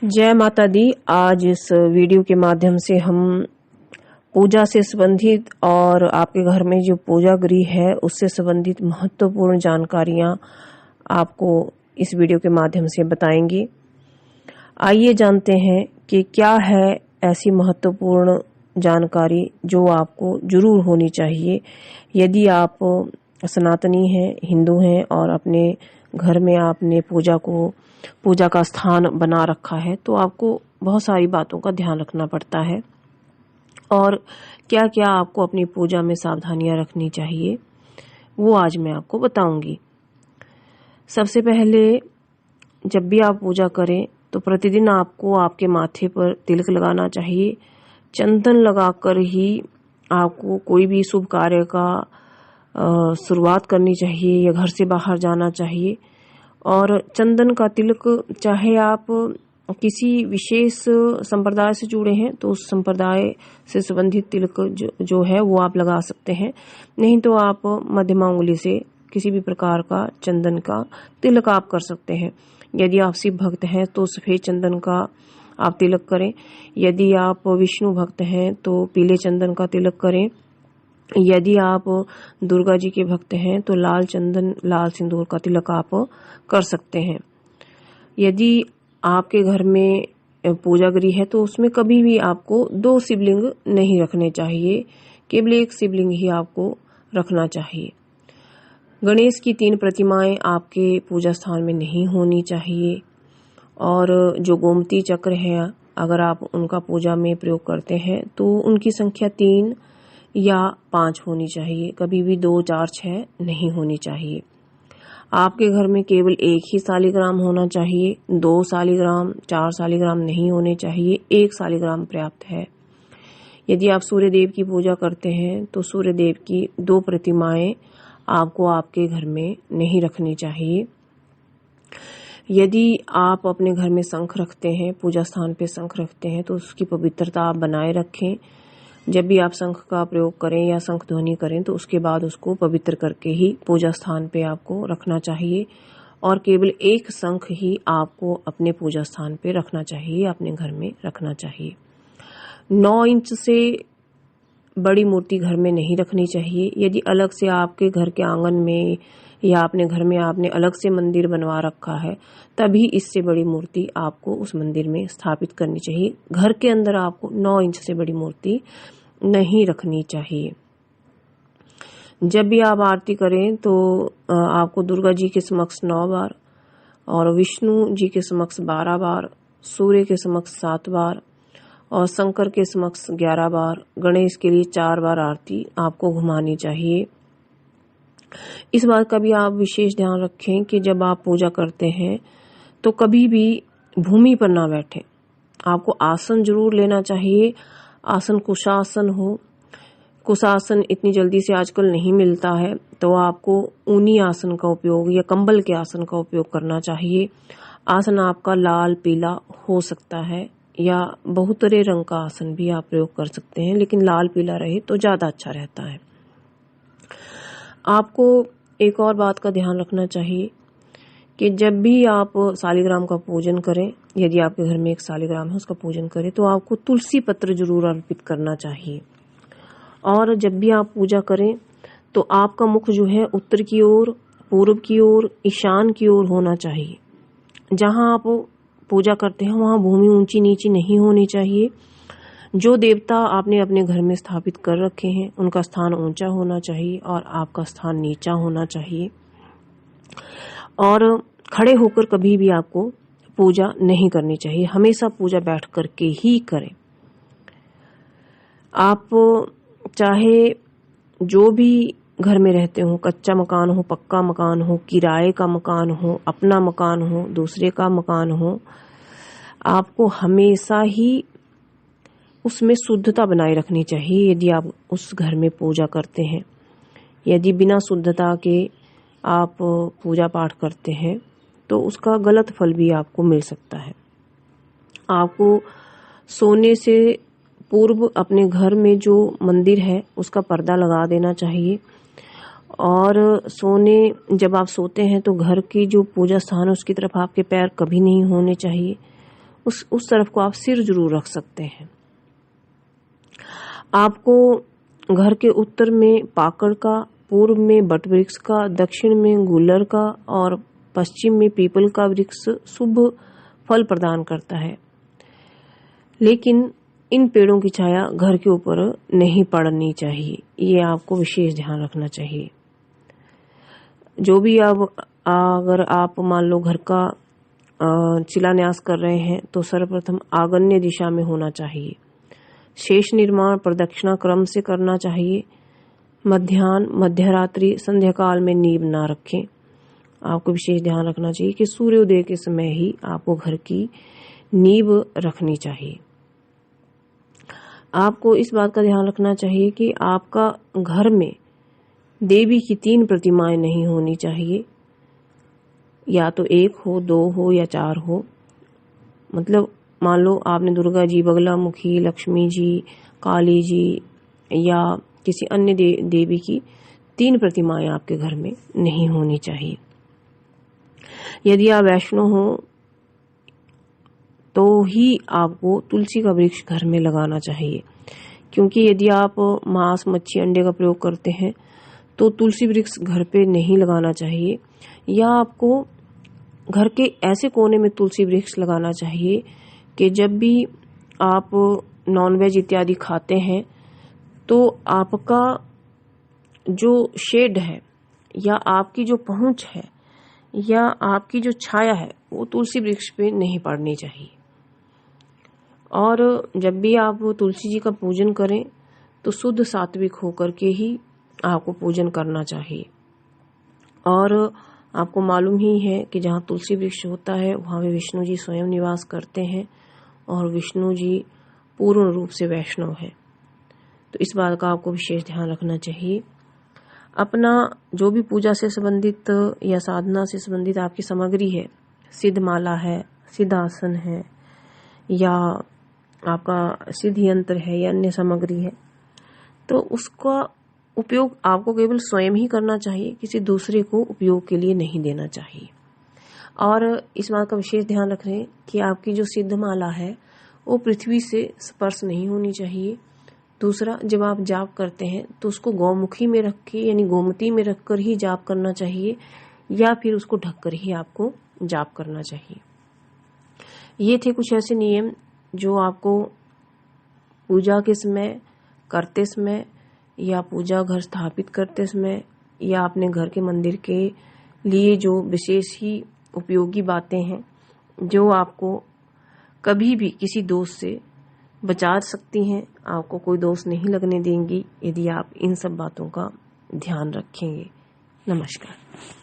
जय माता दी। आज इस वीडियो के माध्यम से हम पूजा से संबंधित और आपके घर में जो पूजा गृह है उससे संबंधित महत्वपूर्ण जानकारियां आपको इस वीडियो के माध्यम से बताएंगे। आइए जानते हैं कि क्या है ऐसी महत्वपूर्ण जानकारी जो आपको जरूर होनी चाहिए यदि आप सनातनी हैं, हिंदू हैं और अपने घर में आपने पूजा का स्थान बना रखा है तो आपको बहुत सारी बातों का ध्यान रखना पड़ता है। और क्या क्या आपको अपनी पूजा में सावधानियां रखनी चाहिए वो आज मैं आपको बताऊंगी। सबसे पहले जब भी आप पूजा करें तो प्रतिदिन आपको आपके माथे पर तिलक लगाना चाहिए। चंदन लगाकर ही आपको कोई भी शुभ कार्य का शुरुआत करनी चाहिए या घर से बाहर जाना चाहिए। और चंदन का तिलक चाहे आप किसी विशेष संप्रदाय से जुड़े हैं तो उस संप्रदाय से संबंधित तिलक जो है वो आप लगा सकते हैं, नहीं तो आप मध्यमा उंगली से किसी भी प्रकार का चंदन का तिलक आप कर सकते हैं। यदि आप शिव भक्त हैं तो सफेद चंदन का आप तिलक करें, यदि आप विष्णु भक्त हैं तो पीले चंदन का तिलक करें, यदि आप दुर्गा जी के भक्त हैं तो लाल चंदन लाल सिंदूर का तिलक आप कर सकते हैं। यदि आपके घर में पूजा गृह है तो उसमें कभी भी आपको 2 शिवलिंग नहीं रखने चाहिए, केवल एक शिवलिंग ही आपको रखना चाहिए। गणेश की 3 प्रतिमाएं आपके पूजा स्थान में नहीं होनी चाहिए। और जो गोमती चक्र है अगर आप उनका पूजा में प्रयोग करते हैं तो उनकी संख्या 3 या 5 होनी चाहिए, कभी भी 2, 4, 6 नहीं होनी चाहिए। आपके घर में केवल एक ही शालिग्राम होना चाहिए, 2 शालिग्राम 4 शालिग्राम नहीं होने चाहिए, 1 शालिग्राम पर्याप्त है। यदि आप सूर्य देव की पूजा करते हैं तो सूर्य देव की 2 प्रतिमाएं आपको आपके घर में नहीं रखनी चाहिए। यदि आप अपने घर में शंख रखते हैं, पूजा स्थान पे शंख रखते हैं तो उसकी पवित्रता आप बनाए रखें। जब भी आप शंख का प्रयोग करें या शंख ध्वनि करें तो उसके बाद उसको पवित्र करके ही पूजा स्थान पे आपको रखना चाहिए। और केवल एक शंख ही आपको अपने पूजा स्थान पे रखना चाहिए, अपने घर में रखना चाहिए। 9 इंच से बड़ी मूर्ति घर में नहीं रखनी चाहिए। यदि अलग से आपके घर के आंगन में या अपने घर में आपने अलग से मंदिर बनवा रखा है तभी इससे बड़ी मूर्ति आपको उस मंदिर में स्थापित करनी चाहिए। घर के अंदर आपको 9 इंच से बड़ी मूर्ति नहीं रखनी चाहिए। जब भी आप आरती करें तो आपको दुर्गा जी के समक्ष 9 बार और विष्णु जी के समक्ष 12 बार, सूर्य के समक्ष 7 बार और शंकर के समक्ष 11 बार, गणेश के लिए 4 बार आरती आपको घुमानी चाहिए। इस बात का भी आप विशेष ध्यान रखें कि जब आप पूजा करते हैं तो कभी भी भूमि पर ना बैठें। आपको आसन जरूर लेना चाहिए। आसन कुशासन हो। कुशासन इतनी जल्दी से आजकल नहीं मिलता है तो आपको ऊनी आसन का उपयोग या कंबल के आसन का उपयोग करना चाहिए। आसन आपका लाल पीला हो सकता है या बहुतरे रंग का आसन भी आप प्रयोग कर सकते हैं, लेकिन लाल पीला रहे तो ज्यादा अच्छा रहता है। आपको एक और बात का ध्यान रखना चाहिए कि जब भी आप शालिग्राम का पूजन करें, यदि आपके घर में एक शालिग्राम है उसका पूजन करें तो आपको तुलसी पत्र जरूर अर्पित करना चाहिए। और जब भी आप पूजा करें तो आपका मुख जो है उत्तर की ओर, पूर्व की ओर, ईशान की ओर होना चाहिए। जहां आप पूजा करते हैं वहां भूमि ऊंची नीची नहीं होनी चाहिए। जो देवता आपने अपने घर में स्थापित कर रखे हैं उनका स्थान ऊंचा होना चाहिए और आपका स्थान नीचा होना चाहिए। और खड़े होकर कभी भी आपको पूजा नहीं करनी चाहिए, हमेशा पूजा बैठ करके ही करें। आप चाहे जो भी घर में रहते हो, कच्चा मकान हो, पक्का मकान हो, किराए का मकान हो, अपना मकान हो, दूसरे का मकान हो, आपको हमेशा ही उसमें शुद्धता बनाए रखनी चाहिए। यदि आप उस घर में पूजा करते हैं, यदि बिना शुद्धता के आप पूजा पाठ करते हैं तो उसका गलत फल भी आपको मिल सकता है। आपको सोने से पूर्व अपने घर में जो मंदिर है उसका पर्दा लगा देना चाहिए। और जब आप सोते हैं तो घर की जो पूजा स्थान है उसकी तरफ आपके पैर कभी नहीं होने चाहिए। उस तरफ को आप सिर जरूर रख सकते हैं। आपको घर के उत्तर में पाकड़ का, पूर्व में बट वृक्ष का, दक्षिण में गुलर का और पश्चिम में पीपल का वृक्ष शुभ फल प्रदान करता है। लेकिन इन पेड़ों की छाया घर के ऊपर नहीं पड़नी चाहिए, ये आपको विशेष ध्यान रखना चाहिए। जो भी अगर आप मान लो घर का शिलान्यास कर रहे हैं तो सर्वप्रथम आग्नेय दिशा में होना चाहिए। शेष निर्माण प्रदक्षिणा क्रम से करना चाहिए। मध्याह्न, मध्यरात्रि, संध्या काल में नींव ना रखें। आपको विशेष ध्यान रखना चाहिए कि सूर्योदय के समय ही आपको घर की नींव रखनी चाहिए। आपको इस बात का ध्यान रखना चाहिए कि आपका घर में देवी की 3 प्रतिमाएं नहीं होनी चाहिए, या तो 1 हो, 2 हो या 4 हो। मतलब मान लो आपने दुर्गा जी, बगला मुखी, लक्ष्मी जी, काली जी या किसी अन्य देवी की 3 प्रतिमाएं आपके घर में नहीं होनी चाहिए। यदि आप वैष्णव हो तो ही आपको तुलसी का वृक्ष घर में लगाना चाहिए, क्योंकि यदि आप मांस, मच्छी, अंडे का प्रयोग करते हैं तो तुलसी वृक्ष घर पे नहीं लगाना चाहिए। या आपको घर के ऐसे कोने में तुलसी वृक्ष लगाना चाहिए कि जब भी आप नॉनवेज इत्यादि खाते हैं तो आपका जो शेड है या आपकी जो पहुंच है या आपकी जो छाया है वो तुलसी वृक्ष पे नहीं पड़नी चाहिए। और जब भी आप तुलसी जी का पूजन करें तो शुद्ध सात्विक होकर के ही आपको पूजन करना चाहिए। और आपको मालूम ही है कि जहाँ तुलसी वृक्ष होता है वहाँ पे विष्णु जी स्वयं निवास करते हैं और विष्णु जी पूर्ण रूप से वैष्णव है। तो इस बात का आपको विशेष ध्यान रखना चाहिए। अपना जो भी पूजा से संबंधित या साधना से संबंधित आपकी सामग्री है, सिद्ध माला है, सिद्ध आसन है या आपका सिद्ध यंत्र है या अन्य सामग्री है, तो उसका उपयोग आपको केवल स्वयं ही करना चाहिए, किसी दूसरे को उपयोग के लिए नहीं देना चाहिए। और इस बात का विशेष ध्यान रखें कि आपकी जो सिद्ध माला है वो पृथ्वी से स्पर्श नहीं होनी चाहिए। दूसरा, जब आप जाप करते हैं तो उसको गौमुखी में रख के यानी गोमती में रखकर ही जाप करना चाहिए या फिर उसको ढककर ही आपको जाप करना चाहिए। ये थे कुछ ऐसे नियम जो आपको पूजा के समय, करते समय या पूजा घर स्थापित करते समय या अपने घर के मंदिर के लिए जो विशेष ही उपयोगी बातें हैं जो आपको कभी भी किसी दोष से बचा सकती हैं, आपको कोई दोष नहीं लगने देंगी यदि आप इन सब बातों का ध्यान रखेंगे। नमस्कार।